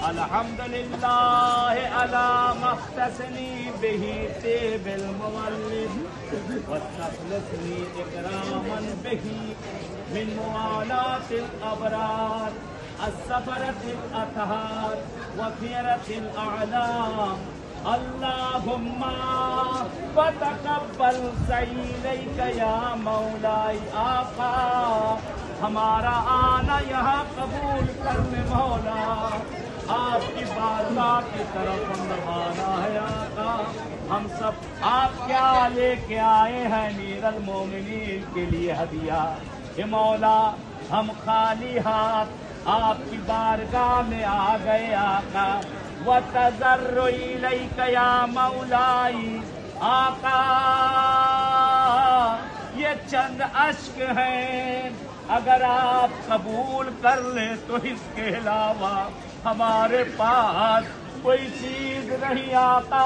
الحمدللہ علی مختصنی بہی طیب المولد واستخلصنی اکراما بہی من موالات الابرار السفرة الاطہار وخیرة الاعلام اللہم فتقبل سعیلیک یا مولائی آقا ہمارا آنا یہاں قبول کر لے مولا آپ کی بارگاہ کی طرف ہم روانہ ہے آقا ہم سب آپ کیا لے کے آئے ہیں امیر المومنین کے لیے ہدیہ کہ مولا ہم خالی ہاتھ آپ کی بارگاہ میں آ گئے آقا وَتَضَرُّ إِلَيْكَ يَا مولائی آقا یہ چند اشک ہیں اگر آپ قبول کر لیں تو اس کے علاوہ ہمارے پاس کوئی چیز نہیں آقا